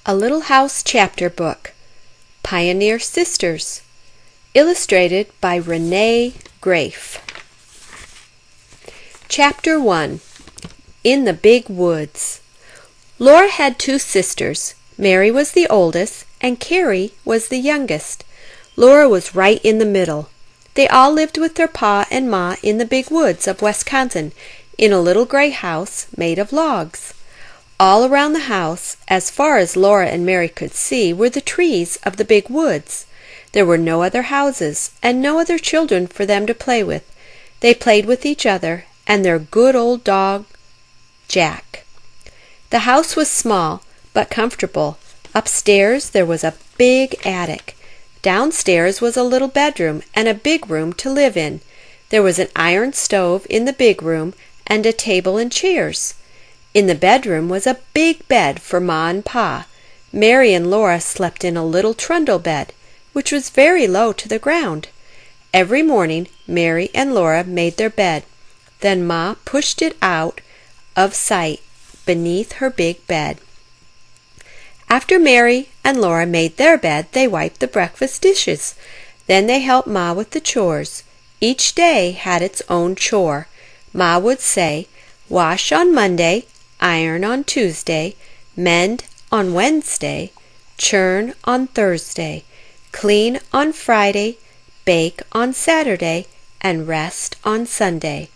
A Little House Chapter Book, Pioneer Sisters, illustrated by Renee Grafe. Chapter 1. In the Big Woods. Laura had two sisters. Mary was the oldest, and Carrie was the youngest. Laura was right in the middle. They all lived with their pa and ma in the big woods of Wisconsin, in a little gray house made of logs. All around the house, as far as Laura and Mary could see, were the trees of the big woods. There were no other houses, and no other children for them to play with. They played with each other and their good old dog, Jack. The house was small, but comfortable. Upstairs there was a big attic. Downstairs was a little bedroom and a big room to live in. There was an iron stove in the big room and a table and chairs. In the bedroom was a big bed for Ma and Pa. Mary and Laura slept in a little trundle bed, which was very low to the ground. Every morning Mary and Laura made their bed. Then Ma pushed it out of sight beneath her big bed. After Mary and Laura made their bed, they wiped the breakfast dishes. Then they helped Ma with the chores. Each day had its own chore. Ma would say, "Wash on Monday, iron on Tuesday, mend on Wednesday, churn on Thursday, clean on Friday, bake on Saturday, and rest on Sunday."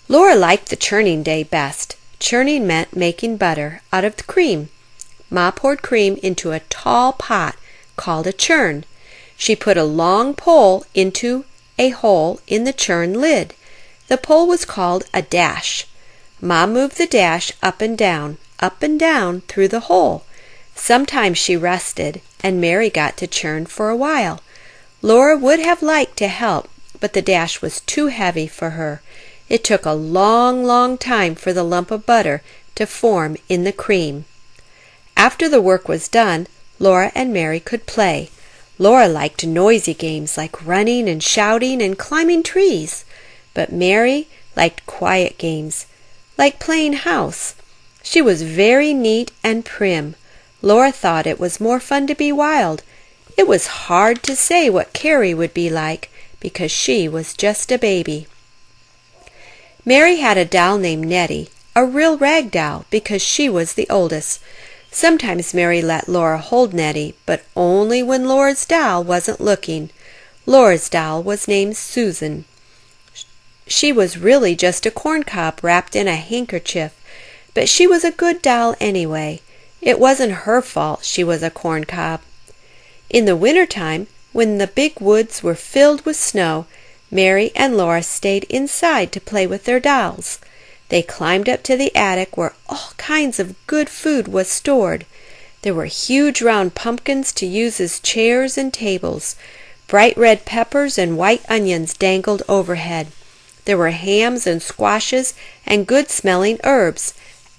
Laura liked the churning day best. Churning meant making butter out of the cream. Ma poured cream into a tall pot called a churn. She put a long pole into a hole in the churn lid. The pole was called a dash. Ma moved the dash up and down through the hole. Sometimes she rested, and Mary got to churn for a while. Laura would have liked to help, but the dash was too heavy for her. It took a long, long time for the lump of butter to form in the cream. After the work was done, Laura and Mary could play. Laura liked noisy games like running and shouting and climbing trees, but Mary liked quiet games, like playing house. She was very neat and prim. Laura thought it was more fun to be wild. It was hard to say what Carrie would be like, because she was just a baby. Mary had a doll named Nettie, a real rag doll, because she was the oldest. Sometimes Mary let Laura hold Nettie, but only when Laura's doll wasn't looking. Laura's doll was named Susan. She was really just a corncob wrapped in a handkerchief, but she was a good doll anyway. It wasn't her fault she was a corncob. In the winter-time, when the big woods were filled with snow, Mary and Laura stayed inside to play with their dolls. They climbed up to the attic where all kinds of good food was stored. There were huge round pumpkins to use as chairs and tables. Bright red peppers and white onions dangled overhead. There were hams and squashes and good-smelling herbs.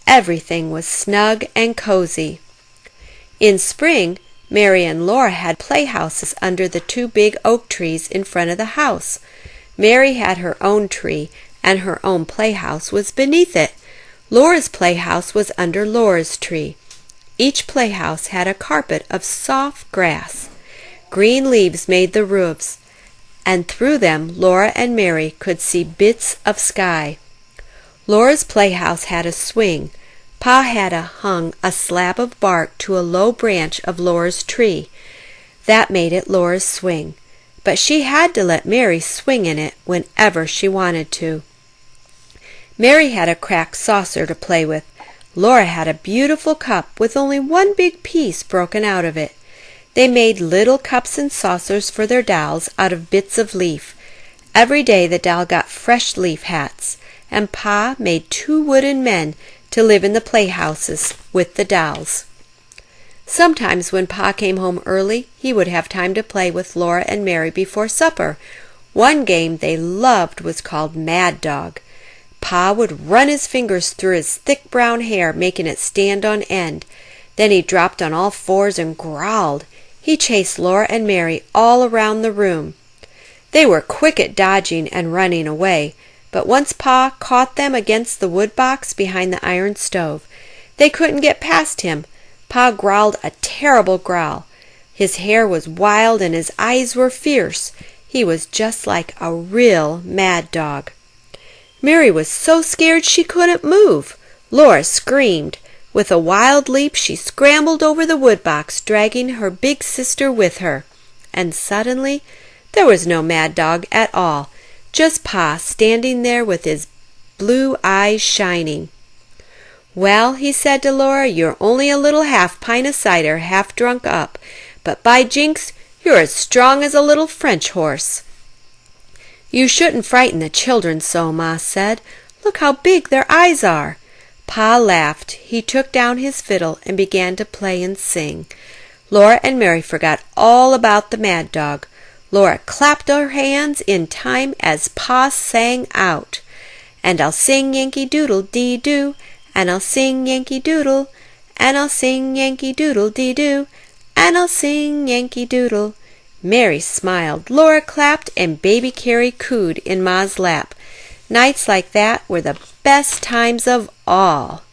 Everything was snug and cozy. In spring, Mary and Laura had playhouses under the two big oak trees in front of the house. Mary had her own tree, and her own playhouse was beneath it. Laura's playhouse was under Laura's tree. Each playhouse had a carpet of soft grass. Green leaves made the roofs, and through them Laura and Mary could see bits of sky. Laura's playhouse had a swing. Pa had hung a slab of bark to a low branch of Laura's tree. That made it Laura's swing, but she had to let Mary swing in it whenever she wanted to. Mary had a cracked saucer to play with. Laura had a beautiful cup with only one big piece broken out of it. They made little cups and saucers for their dolls out of bits of leaf. Every day the doll got fresh leaf hats, and Pa made two wooden men to live in the playhouses with the dolls. Sometimes when Pa came home early, he would have time to play with Laura and Mary before supper. One game they loved was called Mad Dog. Pa would run his fingers through his thick brown hair, making it stand on end. Then he dropped on all fours and growled. He chased Laura and Mary all around the room. They were quick at dodging and running away, but once Pa caught them against the wood box behind the iron stove. They couldn't get past him. Pa growled a terrible growl. His hair was wild and his eyes were fierce. He was just like a real mad dog. Mary was so scared she couldn't move. Laura screamed. With a wild leap she scrambled over the woodbox, dragging her big sister with her. And suddenly there was no mad dog at all, just Pa standing there with his blue eyes shining. "Well," he said to Laura, "you're only a little half pint of cider, half drunk up, but by jinks, you're as strong as a little French horse." "You shouldn't frighten the children so," Ma said. "Look how big their eyes are." Pa laughed. He took down his fiddle and began to play and sing. Laura and Mary forgot all about the mad dog. Laura clapped her hands in time as Pa sang out, "And I'll sing Yankee Doodle dee doo, and I'll sing Yankee Doodle, and I'll sing Yankee Doodle dee doo, and I'll sing Yankee Doodle." Mary smiled, Laura clapped, and baby Carrie cooed in Ma's lap. Nights like that were the best times of all.